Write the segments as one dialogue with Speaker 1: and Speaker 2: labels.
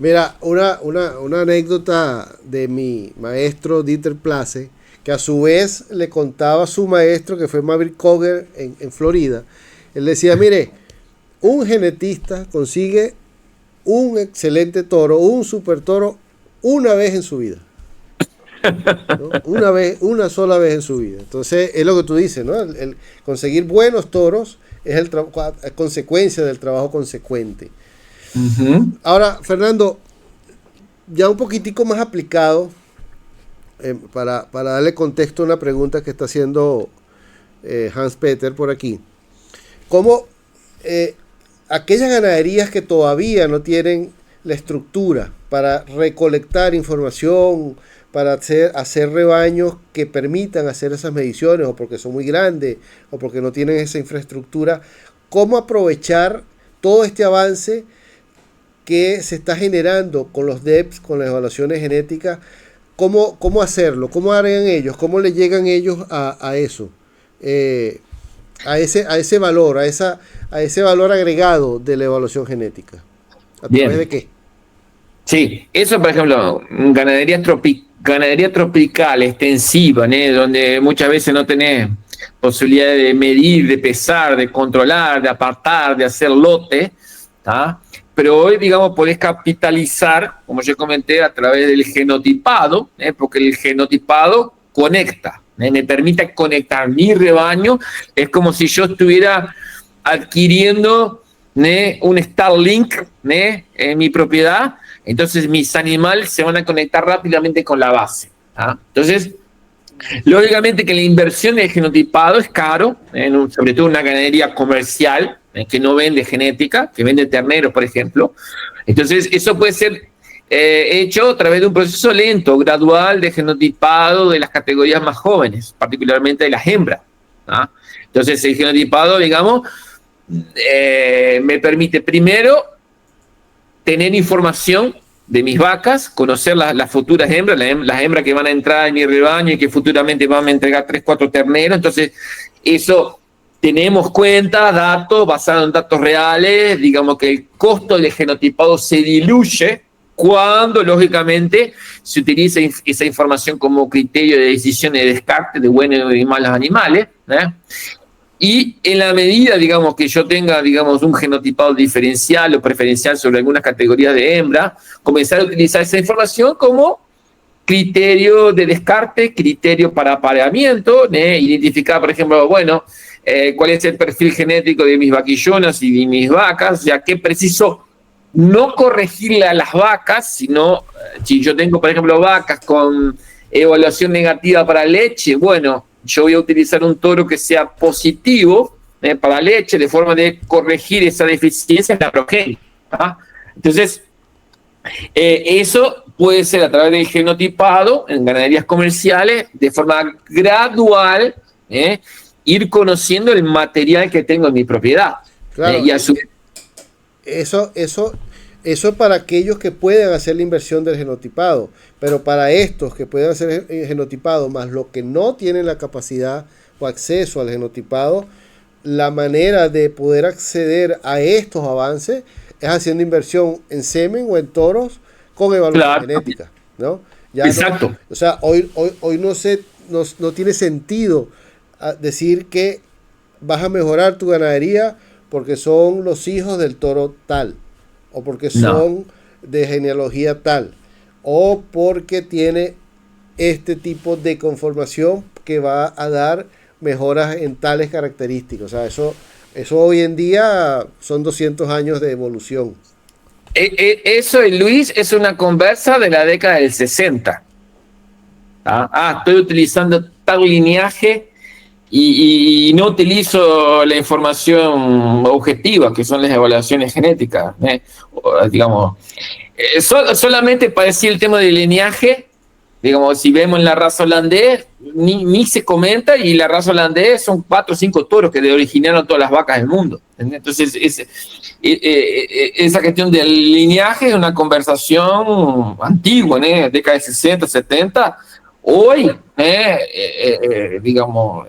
Speaker 1: Mira, una anécdota de mi maestro Dieter Place, que a su vez le contaba a su maestro, que fue Maverick Koger en Florida. Él decía, mire, un genetista consigue un excelente toro, un super toro, una vez en su vida. ¿No? Una vez, una sola vez en su vida. Entonces, es lo que tú dices, ¿no? El conseguir buenos toros es consecuencia del trabajo consecuente.
Speaker 2: Ujú.
Speaker 1: Ahora, Fernando, ya un poquitico más aplicado, para darle contexto a una pregunta que está haciendo Hans Peter por aquí. ¿Cómo aquellas ganaderías que todavía no tienen la estructura para recolectar información, para hacer rebaños que permitan hacer esas mediciones, o porque son muy grandes, o porque no tienen esa infraestructura, cómo aprovechar todo este avance que se está generando con los DEPs, con las evaluaciones genéticas? ¿Cómo hacerlo? ¿Cómo harían ellos? ¿Cómo le llegan ellos a eso? Eh, a ese valor, a ese valor agregado de la evaluación genética. ¿A través de
Speaker 2: Bien,
Speaker 1: qué?
Speaker 2: sí, eso por ejemplo, ganadería tropical, extensiva, ¿né? Donde muchas veces no tenés posibilidad de medir, de pesar, de controlar, de apartar, de hacer lote, ¿tá? Pero hoy, digamos, podés capitalizar, como yo comenté, a través del genotipado, ¿eh? Porque el genotipado conecta, ¿eh? Me permite conectar mi rebaño, es como si yo estuviera adquiriendo, ¿né? Un Starlink, ¿né? En mi propiedad, entonces mis animales se van a conectar rápidamente con la base. ¿Ah? Entonces, lógicamente que la inversión del genotipado es caro, sobre todo en una ganadería comercial que no vende genética, que vende terneros, por ejemplo. Entonces, eso puede ser hecho a través de un proceso lento, gradual de genotipado de las categorías más jóvenes, particularmente de las hembras. ¿Ah? Entonces, el genotipado, digamos, me permite primero tener información de mis vacas, conocer las futuras hembras, las hembras que van a entrar en mi rebaño y que futuramente van a entregar 3, 4 terneros. Entonces, eso tenemos cuenta, datos, basados en datos reales. Digamos que el costo del genotipado se diluye cuando, lógicamente, se utiliza esa información como criterio de decisión de descarte de buenos y malos animales. Y en la medida, digamos, que yo tenga, digamos, un genotipado diferencial o preferencial sobre algunas categorías de hembra, comenzar a utilizar esa información como criterio de descarte, criterio para apareamiento, identificar, por ejemplo, bueno, cuál es el perfil genético de mis vaquillonas y de mis vacas, ya que preciso no corregirle a las vacas, sino si yo tengo, por ejemplo, vacas con evaluación negativa para leche, bueno, yo voy a utilizar un toro que sea positivo para leche, de forma de corregir esa deficiencia en la progenie. ¿Ah? Entonces, eso puede ser a través del genotipado en ganaderías comerciales, de forma gradual, ir conociendo el material que tengo en mi propiedad.
Speaker 1: Claro,
Speaker 2: Y a su vez,
Speaker 1: eso es para aquellos que pueden hacer la inversión del genotipado, pero para estos que pueden hacer el genotipado, más los que no tienen la capacidad o acceso al genotipado, la manera de poder acceder a estos avances es haciendo inversión en semen o en toros con evaluación
Speaker 2: claro,
Speaker 1: genética, ¿no? Ya no,
Speaker 2: exacto.
Speaker 1: o sea, hoy no tiene sentido decir que vas a mejorar tu ganadería porque son los hijos del toro tal, o porque
Speaker 2: No.
Speaker 1: son de genealogía tal, o porque tiene este tipo de conformación que va a dar mejoras en tales características. O sea, eso hoy en día son 200 años de evolución.
Speaker 2: Eso, Luis, es una conversa de la década del 60. Estoy utilizando tal lineaje y no utilizo la información objetiva, que son las evaluaciones genéticas. Digamos, solamente para decir el tema del lineaje, digamos, si vemos en la raza holandés, ni se comenta, y la raza holandés son 4 o 5 toros que originaron todas las vacas del mundo. Entonces, esa cuestión del lineaje es una conversación antigua, década de 60, 70. Hoy, digamos,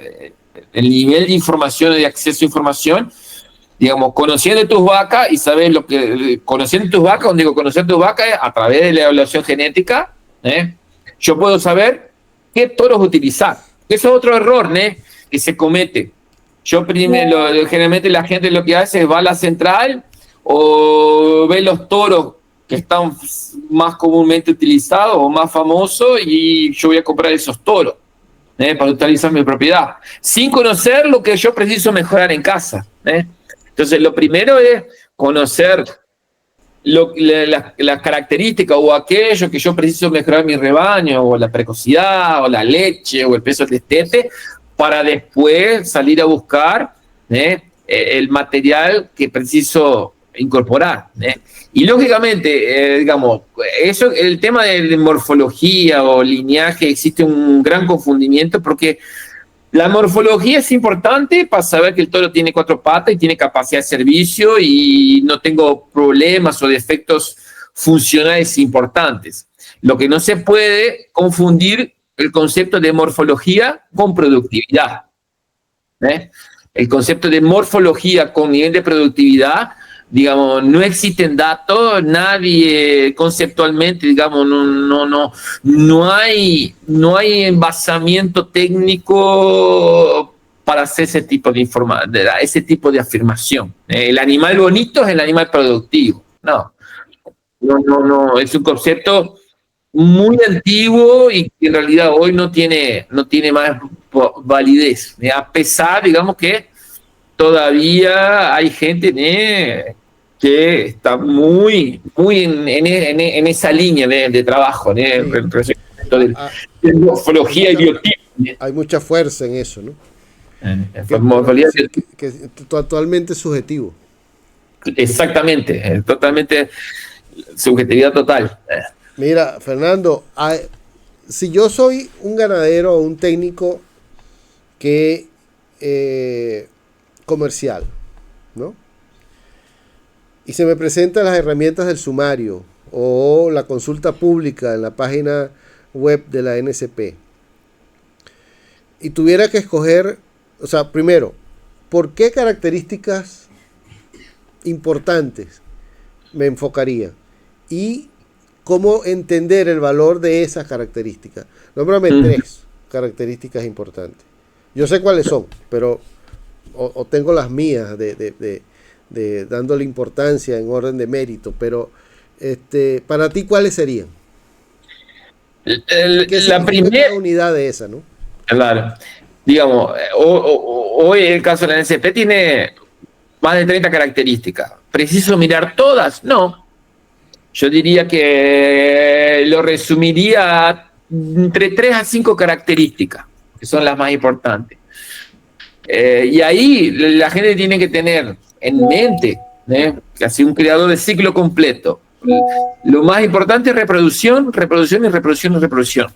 Speaker 2: el nivel de información, de acceso a información, digamos, conociendo tus vacas y sabes lo que, conociendo tus vacas, cuando digo conocer tus vacas, a través de la evaluación genética, yo puedo saber qué toros utilizar. Eso es otro error, que se comete. Yo primero, generalmente la gente lo que hace es va a la central o ve los toros que están más comúnmente utilizados o más famosos y yo voy a comprar esos toros para utilizar mi propiedad, sin conocer lo que yo preciso mejorar en casa. Entonces, lo primero es conocer las características o aquello que yo preciso mejorar en mi rebaño, o la precocidad, o la leche, o el peso del destete, para después salir a buscar el material que preciso incorporar. Y lógicamente, digamos, eso, el tema de morfología o lineaje, existe un gran confundimiento porque la morfología es importante para saber que el toro tiene 4 patas y tiene capacidad de servicio y no tengo problemas o defectos funcionales importantes. Lo que no se puede confundir el concepto de morfología con productividad. El concepto de morfología con nivel de productividad, digamos, no existen datos, nadie conceptualmente, digamos, no hay embasamiento técnico para hacer ese tipo de afirmación. El animal bonito es el animal productivo. No, es un concepto muy antiguo y que en realidad hoy no tiene más validez, a pesar, digamos, que todavía hay gente que está muy en esa línea de trabajo, de morfología y biotipo.
Speaker 1: Hay mucha fuerza en eso, ¿no? Que es totalmente subjetivo.
Speaker 2: Exactamente, totalmente subjetividad total.
Speaker 1: Mira, Fernando, si yo soy un ganadero o un técnico que comercial, ¿no? Y se me presentan las herramientas del sumario o la consulta pública en la página web de la NSP. Y tuviera que escoger, o sea, primero, ¿por qué características importantes me enfocaría? Y cómo entender el valor de esas características. Nómbrame 3 características importantes. Yo sé cuáles son, pero o tengo las mías de dándole importancia en orden de mérito, pero para ti, ¿cuáles serían?
Speaker 2: La primera
Speaker 1: unidad de esa, ¿no?
Speaker 2: Claro. Digamos, hoy el caso de la NSP tiene más de 30 características. ¿Preciso mirar todas? No. Yo diría que lo resumiría entre 3 a 5 características, que son las más importantes. Y ahí la gente tiene que tener en mente, casi un creador de ciclo completo. Lo más importante es reproducción, reproducción y reproducción y reproducción.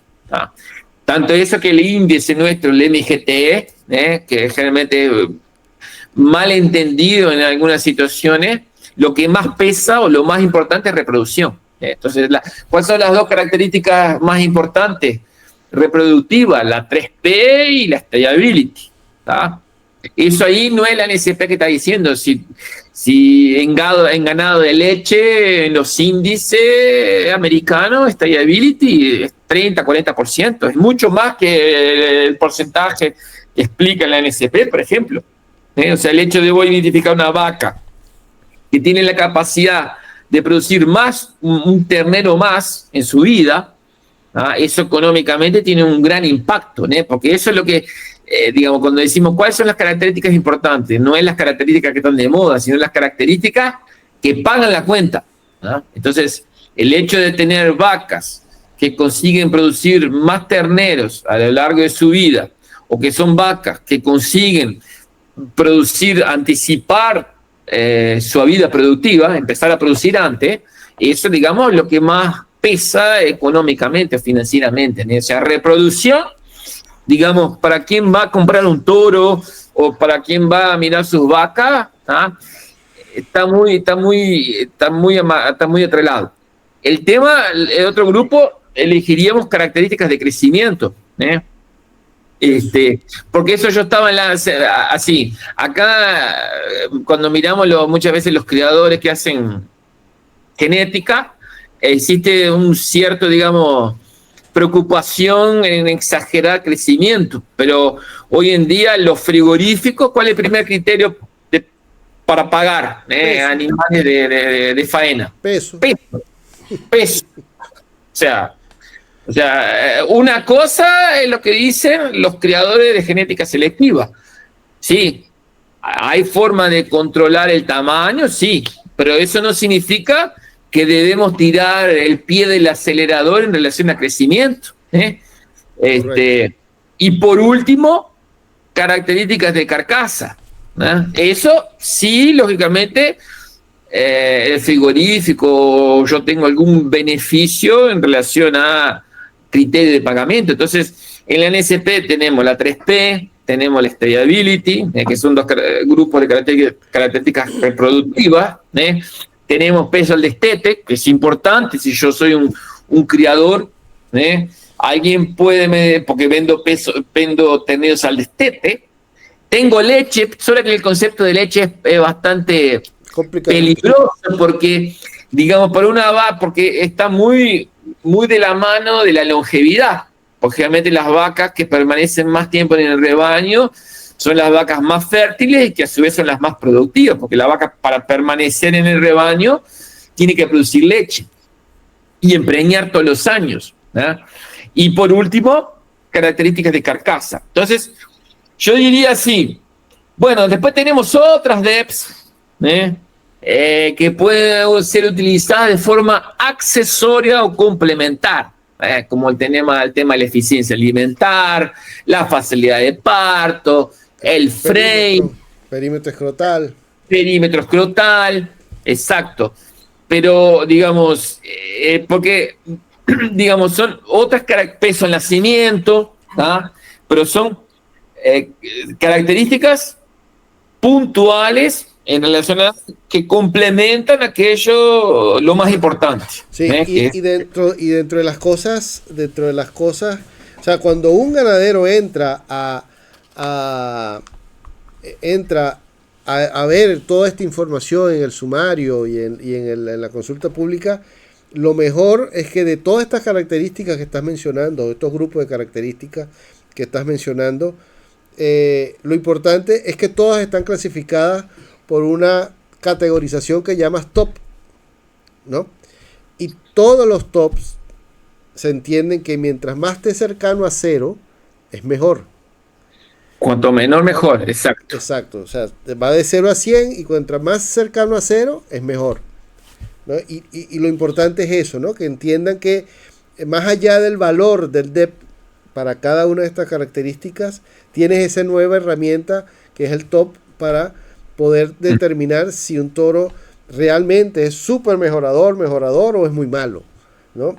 Speaker 2: Tanto eso que el índice nuestro, el MGTE, que es generalmente mal entendido en algunas situaciones, lo que más pesa o lo más importante es reproducción. Entonces, ¿cuáles son las 2 características más importantes? Reproductiva, la 3P y la stability. Eso ahí no es la NSP que está diciendo. Si en ganado de leche, en los índices americanos, stability es 30-40%. Es mucho más que el porcentaje que explica la NSP, por ejemplo. O sea, el hecho de voy a identificar una vaca que tiene la capacidad de producir más, un ternero más en su vida, eso económicamente tiene un gran impacto, porque eso es lo que, digamos, cuando decimos cuáles son las características importantes, no es las características que están de moda, sino las características que pagan la cuenta. Entonces, el hecho de tener vacas que consiguen producir más terneros a lo largo de su vida, o que son vacas que consiguen anticipar su vida productiva, empezar a producir antes, eso, digamos, es lo que más pesa económicamente o financieramente. O sea, reproducción, digamos, para quien va a comprar un toro o para quien va a mirar sus vacas, está muy atrelado. El tema, el otro grupo, elegiríamos características de crecimiento. Porque eso yo estaba así. Acá, cuando miramos muchas veces los criadores que hacen genética, existe un cierto, digamos, preocupación en exagerar crecimiento, pero hoy en día los frigoríficos, ¿cuál es el primer criterio para pagar animales de faena?
Speaker 1: Peso.
Speaker 2: Peso. O sea, una cosa es lo que dicen los criadores de genética selectiva. Sí, hay forma de controlar el tamaño, sí, pero eso no significa que debemos tirar el pie del acelerador en relación a crecimiento. Y por último, características de carcasa. Eso sí, lógicamente, el frigorífico, yo tengo algún beneficio en relación a criterio de pagamento. Entonces, en la NSP tenemos la 3P, tenemos la Stability, que son dos grupos de características reproductivas. Tenemos peso al destete, que es importante. Si yo soy un criador, alguien puede, porque vendo tenidos al destete. Tengo leche, solo que el concepto de leche es bastante peligroso, porque, digamos, porque está muy, muy de la mano de la longevidad. Porque realmente las vacas que permanecen más tiempo en el rebaño son las vacas más fértiles y que a su vez son las más productivas, porque la vaca, para permanecer en el rebaño, tiene que producir leche y empreñar todos los años. Y por último, características de carcasa. Entonces, yo diría así, bueno, después tenemos otras DEPs que pueden ser utilizadas de forma accesoria o complementar, como el tema de la eficiencia alimentar, la facilidad de parto, el frame.
Speaker 1: Perímetro escrotal.
Speaker 2: Perímetro escrotal, exacto. Pero, digamos, porque, digamos, son otras peso al nacimiento, pero son características puntuales en relación a que complementan aquello lo más importante.
Speaker 1: Sí, y dentro de las cosas, o sea, cuando un ganadero entra a ver toda esta información en el sumario y en la consulta pública, lo mejor es que de todas estas características que estás mencionando, de estos grupos de características que estás mencionando, lo importante es que todas están clasificadas por una categorización que llamas top, ¿no? Y todos los tops se entienden que mientras más esté cercano a cero, es mejor.
Speaker 2: Cuanto menor, mejor, exacto.
Speaker 1: Exacto, o sea, va de 0 a 100 y cuanto más cercano a 0, es mejor, ¿no? Y lo importante es eso, ¿no? Que entiendan que más allá del valor del DEP para cada una de estas características, tienes esa nueva herramienta que es el top para poder determinar si un toro realmente es súper mejorador o es muy malo, ¿no?